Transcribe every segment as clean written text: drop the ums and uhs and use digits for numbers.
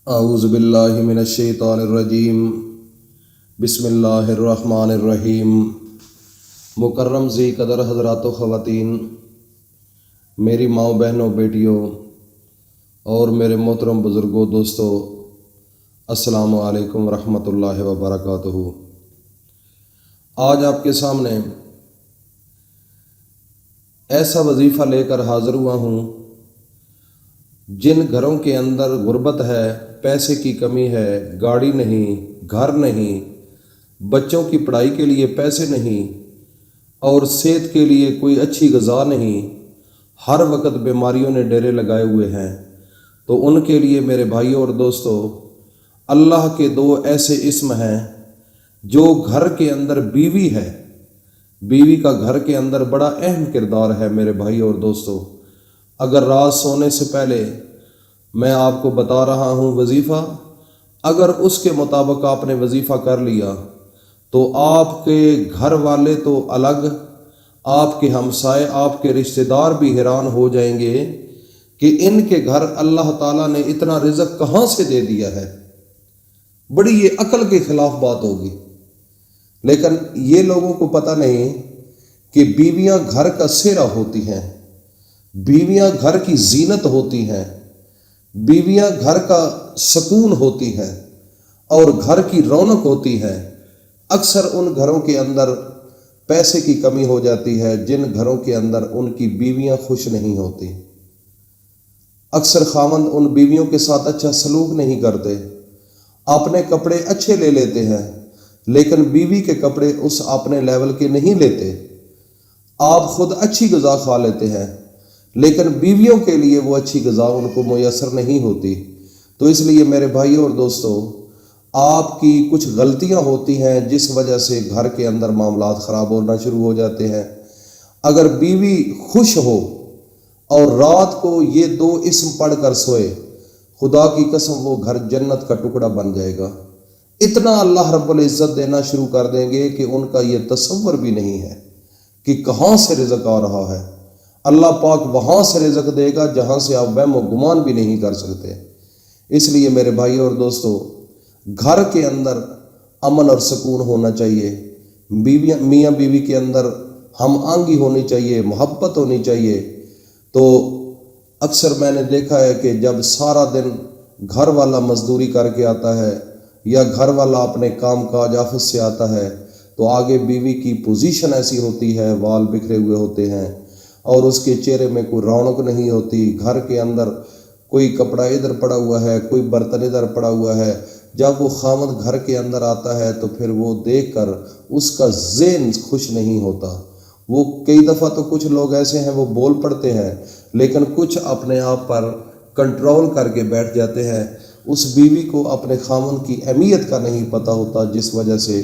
اعوذ باللہ من الشیطان الرجیم بسم اللہ الرحمن الرحیم۔ مکرم ذی قدر حضرات و خواتین، میری ماؤں بہنوں بیٹیوں اور میرے محترم بزرگوں دوستوں، السلام علیکم ورحمۃ اللہ وبرکاتہ۔ آج آپ کے سامنے ایسا وظیفہ لے کر حاضر ہوا ہوں جن گھروں کے اندر غربت ہے، پیسے کی کمی ہے، گاڑی نہیں، گھر نہیں، بچوں کی پڑھائی کے لیے پیسے نہیں اور صحت کے لیے کوئی اچھی غذا نہیں، ہر وقت بیماریوں نے ڈیرے لگائے ہوئے ہیں، تو ان کے لیے میرے بھائیوں اور دوستوں، اللہ کے دو ایسے اسم ہیں جو گھر کے اندر بیوی ہے، بیوی کا گھر کے اندر بڑا اہم کردار ہے میرے بھائی اور دوستوں۔ اگر رات سونے سے پہلے میں آپ کو بتا رہا ہوں وظیفہ، اگر اس کے مطابق آپ نے وظیفہ کر لیا تو آپ کے گھر والے تو الگ، آپ کے ہمسائے، آپ کے رشتہ دار بھی حیران ہو جائیں گے کہ ان کے گھر اللہ تعالیٰ نے اتنا رزق کہاں سے دے دیا ہے۔ بڑی یہ عقل کے خلاف بات ہوگی، لیکن یہ لوگوں کو پتہ نہیں کہ بیویاں گھر کا سہرا ہوتی ہیں، بیویاں گھر کی زینت ہوتی ہیں، بیویاں گھر کا سکون ہوتی ہیں اور گھر کی رونق ہوتی ہے۔ اکثر ان گھروں کے اندر پیسے کی کمی ہو جاتی ہے جن گھروں کے اندر ان کی بیویاں خوش نہیں ہوتی۔ اکثر خاوند ان بیویوں کے ساتھ اچھا سلوک نہیں کرتے، اپنے کپڑے اچھے لے لیتے ہیں لیکن بیوی کے کپڑے اس اپنے لیول کے نہیں لیتے۔ آپ خود اچھی غذا کھا لیتے ہیں لیکن بیویوں کے لیے وہ اچھی غذا ان کو میسر نہیں ہوتی۔ تو اس لیے میرے بھائیوں اور دوستوں، آپ کی کچھ غلطیاں ہوتی ہیں جس وجہ سے گھر کے اندر معاملات خراب ہونا شروع ہو جاتے ہیں۔ اگر بیوی خوش ہو اور رات کو یہ دو اسم پڑھ کر سوئے، خدا کی قسم وہ گھر جنت کا ٹکڑا بن جائے گا۔ اتنا اللہ رب العزت دینا شروع کر دیں گے کہ ان کا یہ تصور بھی نہیں ہے کہ کہاں سے رزق آ رہا ہے۔ اللہ پاک وہاں سے رزق دے گا جہاں سے آپ وہم و گمان بھی نہیں کر سکتے۔ اس لیے میرے بھائیوں اور دوستوں، گھر کے اندر امن اور سکون ہونا چاہیے، میاں بیوی کے اندر ہم آہنگی ہونی چاہیے، محبت ہونی چاہیے۔ تو اکثر میں نے دیکھا ہے کہ جب سارا دن گھر والا مزدوری کر کے آتا ہے یا گھر والا اپنے کام کاج آفس سے آتا ہے تو آگے بیوی کی پوزیشن ایسی ہوتی ہے، وال بکھرے ہوئے ہوتے ہیں اور اس کے چہرے میں کوئی رونق نہیں ہوتی۔ گھر کے اندر کوئی کپڑا ادھر پڑا ہوا ہے، کوئی برتن ادھر پڑا ہوا ہے۔ جب وہ خاوند گھر کے اندر آتا ہے تو پھر وہ دیکھ کر اس کا ذہن خوش نہیں ہوتا۔ وہ کئی دفعہ تو کچھ لوگ ایسے ہیں وہ بول پڑتے ہیں لیکن کچھ اپنے آپ پر کنٹرول کر کے بیٹھ جاتے ہیں۔ اس بیوی کو اپنے خاوند کی اہمیت کا نہیں پتہ ہوتا جس وجہ سے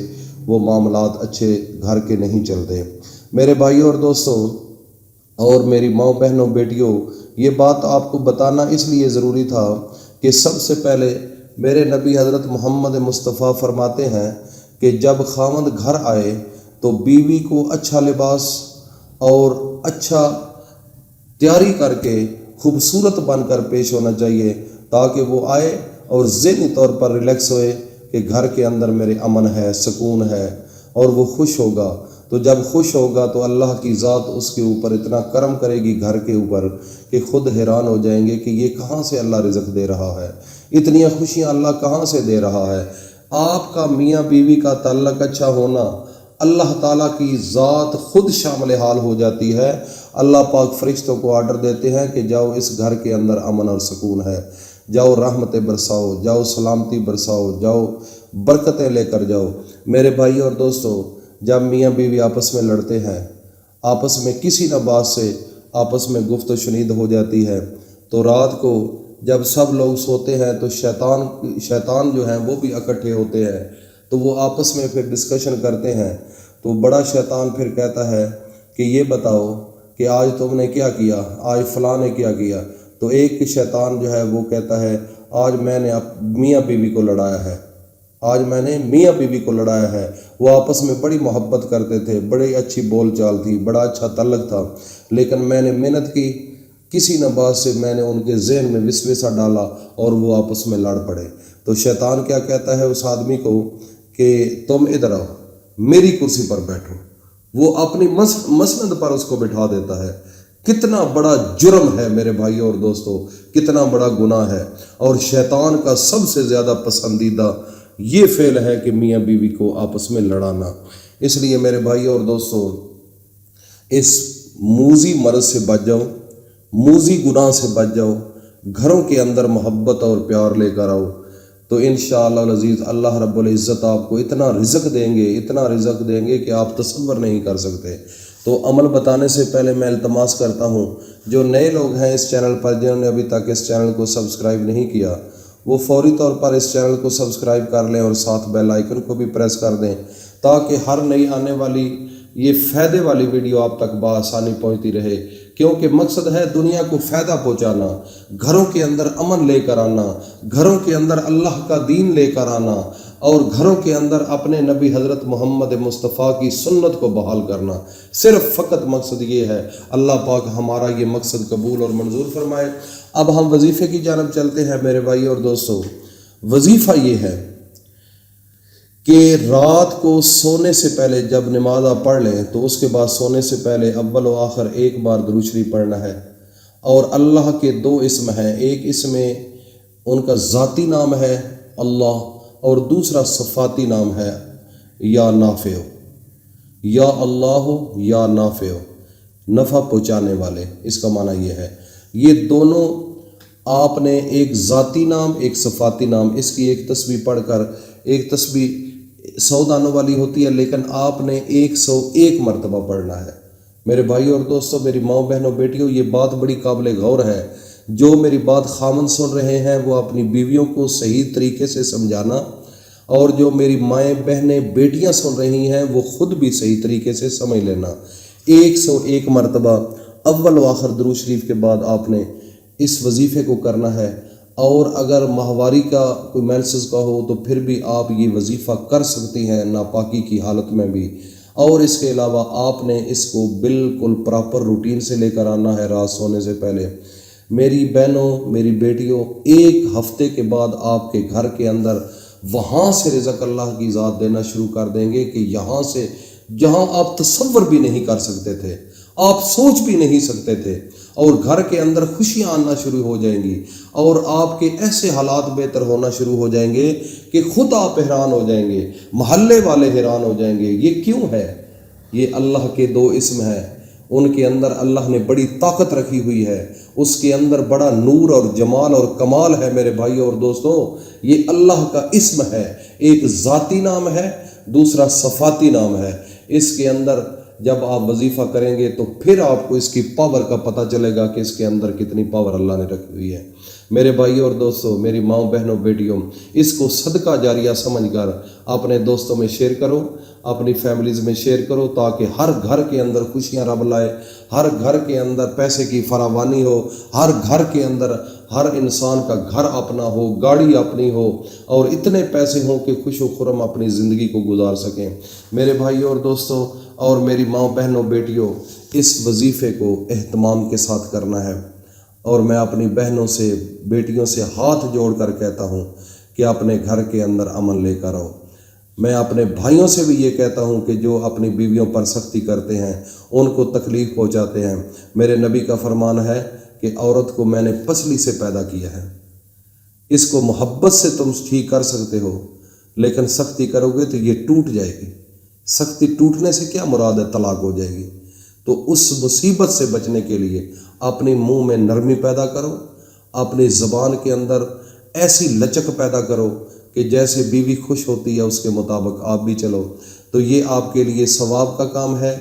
وہ معاملات اچھے گھر کے نہیں چلتے۔ میرے بھائیوں اور دوستوں اور میری ماؤں بہنوں بیٹیوں، یہ بات آپ کو بتانا اس لیے ضروری تھا کہ سب سے پہلے میرے نبی حضرت محمد مصطفیٰ فرماتے ہیں کہ جب خاوند گھر آئے تو بیوی کو اچھا لباس اور اچھا تیاری کر کے خوبصورت بن کر پیش ہونا چاہیے تاکہ وہ آئے اور ذہنی طور پر ریلیکس ہوئے کہ گھر کے اندر میرے امن ہے، سکون ہے، اور وہ خوش ہوگا۔ تو جب خوش ہوگا تو اللہ کی ذات اس کے اوپر اتنا کرم کرے گی گھر کے اوپر کہ خود حیران ہو جائیں گے کہ یہ کہاں سے اللہ رزق دے رہا ہے، اتنی خوشیاں اللہ کہاں سے دے رہا ہے۔ آپ کا میاں بیوی کا تعلق اچھا ہونا، اللہ تعالیٰ کی ذات خود شامل حال ہو جاتی ہے۔ اللہ پاک فرشتوں کو آرڈر دیتے ہیں کہ جاؤ اس گھر کے اندر امن اور سکون ہے، جاؤ رحمتیں برساؤ، جاؤ سلامتی برساؤ، جاؤ برکتیں لے کر جاؤ۔ میرے بھائی اور دوستوں، جب میاں بیوی آپس میں لڑتے ہیں، آپس میں کسی نہ بات سے آپس میں گفت و شنید ہو جاتی ہے، تو رات کو جب سب لوگ سوتے ہیں تو شیطان جو ہیں وہ بھی اکٹھے ہوتے ہیں، تو وہ آپس میں پھر ڈسکشن کرتے ہیں۔ تو بڑا شیطان پھر کہتا ہے کہ یہ بتاؤ کہ آج تم نے کیا کیا، آج فلاں نے کیا کیا۔ تو ایک شیطان جو ہے وہ کہتا ہے آج میں نے میاں بیوی کو لڑایا ہے، آج میں نے میاں بیوی کو لڑایا ہے۔ وہ آپس میں بڑی محبت کرتے تھے، بڑی اچھی بول چال تھی، بڑا اچھا تعلق تھا، لیکن میں نے محنت کی، کسی نہ بات سے میں نے ان کے ذہن میں وسوسہ ڈالا اور وہ آپس میں لڑ پڑے، تو شیطان کیا کہتا ہے اس آدمی کو کہ تم ادھر آؤ، میری کرسی پر بیٹھو، وہ اپنی مسند پر اس کو بٹھا دیتا ہے۔ کتنا بڑا جرم ہے میرے بھائیوں اور دوستو، کتنا بڑا گناہ ہے، اور شیطان کا سب سے زیادہ پسندیدہ یہ فعل ہے کہ میاں بیوی کو آپس میں لڑانا۔ اس لیے میرے بھائیوں اور دوستو، اس موذی مرض سے بچ جاؤ، موذی گناہ سے بچ جاؤ، گھروں کے اندر محبت اور پیار لے کر آؤ، تو انشاءاللہ العزیز اللہ رب العزت آپ کو اتنا رزق دیں گے، اتنا رزق دیں گے کہ آپ تصور نہیں کر سکتے۔ تو عمل بتانے سے پہلے میں التماس کرتا ہوں، جو نئے لوگ ہیں اس چینل پر، جنہوں نے ابھی تک اس چینل کو سبسکرائب نہیں کیا، وہ فوری طور پر اس چینل کو سبسکرائب کر لیں اور ساتھ بیل آئیکن کو بھی پریس کر دیں، تاکہ ہر نئی آنے والی یہ فائدے والی ویڈیو آپ تک بآسانی پہنچتی رہے، کیونکہ مقصد ہے دنیا کو فائدہ پہنچانا، گھروں کے اندر امن لے کر آنا، گھروں کے اندر اللہ کا دین لے کر آنا، اور گھروں کے اندر اپنے نبی حضرت محمد مصطفیٰ کی سنت کو بحال کرنا۔ صرف فقط مقصد یہ ہے۔ اللہ پاک ہمارا یہ مقصد قبول اور منظور فرمائے۔ اب ہم وظیفے کی جانب چلتے ہیں میرے بھائی اور دوستو۔ وظیفہ یہ ہے کہ رات کو سونے سے پہلے جب نماز آپ پڑھ لیں تو اس کے بعد سونے سے پہلے اول و آخر ایک بار درود شریف پڑھنا ہے، اور اللہ کے دو اسم ہیں، ایک اس میں ان کا ذاتی نام ہے اللہ، اور دوسرا صفاتی نام ہے یا نافع، یا اللہ یا نافع، نفع پہنچانے والے، اس کا معنی یہ ہے۔ یہ دونوں آپ نے ایک ذاتی نام ایک صفاتی نام، اس کی ایک تسبیح پڑھ کر، ایک تسبیح 100 دانوں والی ہوتی ہے لیکن آپ نے 101 مرتبہ پڑھنا ہے۔ میرے بھائی اور دوستوں، میری ماں بہنوں بیٹیوں، یہ بات بڑی قابل غور ہے۔ جو میری بات خامن سن رہے ہیں وہ اپنی بیویوں کو صحیح طریقے سے سمجھانا، اور جو میری مائیں بہنیں بیٹیاں سن رہی ہیں وہ خود بھی صحیح طریقے سے سمجھ لینا۔ 101 مرتبہ اول و آخر درود شریف کے بعد آپ نے اس وظیفے کو کرنا ہے، اور اگر ماہواری کا کوئی مینسز کا ہو تو پھر بھی آپ یہ وظیفہ کر سکتی ہیں ناپاکی کی حالت میں بھی، اور اس کے علاوہ آپ نے اس کو بالکل پراپر روٹین سے لے کر آنا ہے رات سونے سے پہلے۔ میری بہنوں، میری بیٹیوں، ایک ہفتے کے بعد آپ کے گھر کے اندر وہاں سے رزق اللہ کی ذات دینا شروع کر دیں گے کہ یہاں سے جہاں آپ تصور بھی نہیں کر سکتے تھے، آپ سوچ بھی نہیں سکتے تھے، اور گھر کے اندر خوشیاں آنا شروع ہو جائیں گی، اور آپ کے ایسے حالات بہتر ہونا شروع ہو جائیں گے کہ خود آپ حیران ہو جائیں گے، محلے والے حیران ہو جائیں گے۔ یہ کیوں ہے؟ یہ اللہ کے دو اسم ہیں، ان کے اندر اللہ نے بڑی طاقت رکھی ہوئی ہے، اس کے اندر بڑا نور اور جمال اور کمال ہے میرے بھائیوں اور دوستوں۔ یہ اللہ کا اسم ہے، ایک ذاتی نام ہے، دوسرا صفاتی نام ہے۔ اس کے اندر جب آپ وظیفہ کریں گے تو پھر آپ کو اس کی پاور کا پتہ چلے گا کہ اس کے اندر کتنی پاور اللہ نے رکھی ہوئی ہے۔ میرے بھائیوں اور دوستوں، میری ماؤں بہنوں بیٹیوں، اس کو صدقہ جاریہ سمجھ کر اپنے دوستوں میں شیئر کرو، اپنی فیملیز میں شیئر کرو، تاکہ ہر گھر کے اندر خوشیاں رب لائے، ہر گھر کے اندر پیسے کی فراوانی ہو، ہر گھر کے اندر ہر انسان کا گھر اپنا ہو، گاڑی اپنی ہو، اور اتنے پیسے ہوں کہ خوش و خرم اپنی زندگی کو گزار سکیں۔ میرے بھائیوں اور دوستوں اور میری ماں بہنوں بیٹیوں، اس وظیفے کو اہتمام کے ساتھ کرنا ہے، اور میں اپنی بہنوں سے بیٹیوں سے ہاتھ جوڑ کر کہتا ہوں کہ اپنے گھر کے اندر امن لے کر آؤ۔ میں اپنے بھائیوں سے بھی یہ کہتا ہوں کہ جو اپنی بیویوں پر سختی کرتے ہیں، ان کو تکلیف پہنچاتے ہیں، میرے نبی کا فرمان ہے کہ عورت کو میں نے پسلی سے پیدا کیا ہے، اس کو محبت سے تم ٹھیک کر سکتے ہو، لیکن سختی کرو گے تو یہ ٹوٹ جائے گی۔ سختی ٹوٹنے سے کیا مراد ہے؟ طلاق ہو جائے گی۔ تو اس مصیبت سے بچنے کے لیے اپنی منہ میں نرمی پیدا کرو، اپنی زبان کے اندر ایسی لچک پیدا کرو کہ جیسے بیوی خوش ہوتی ہے اس کے مطابق آپ بھی چلو۔ تو یہ آپ کے لیے ثواب کا کام ہے۔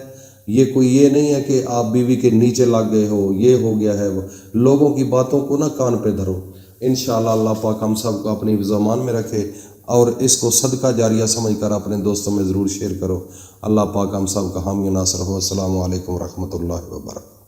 یہ کوئی یہ نہیں ہے کہ آپ بیوی کے نیچے لگ گئے ہو، یہ ہو گیا ہے، وہ لوگوں کی باتوں کو نہ کان پہ دھرو۔ انشاءاللہ اللہ پاک ہم سب کو اپنی زبان میں رکھے، اور اس کو صدقہ جاریہ سمجھ کر اپنے دوستوں میں ضرور شیئر کرو۔ اللہ پاک ہم سب کا حامی و ناصر ہو۔ السلام علیکم ورحمۃ اللہ وبرکاتہ۔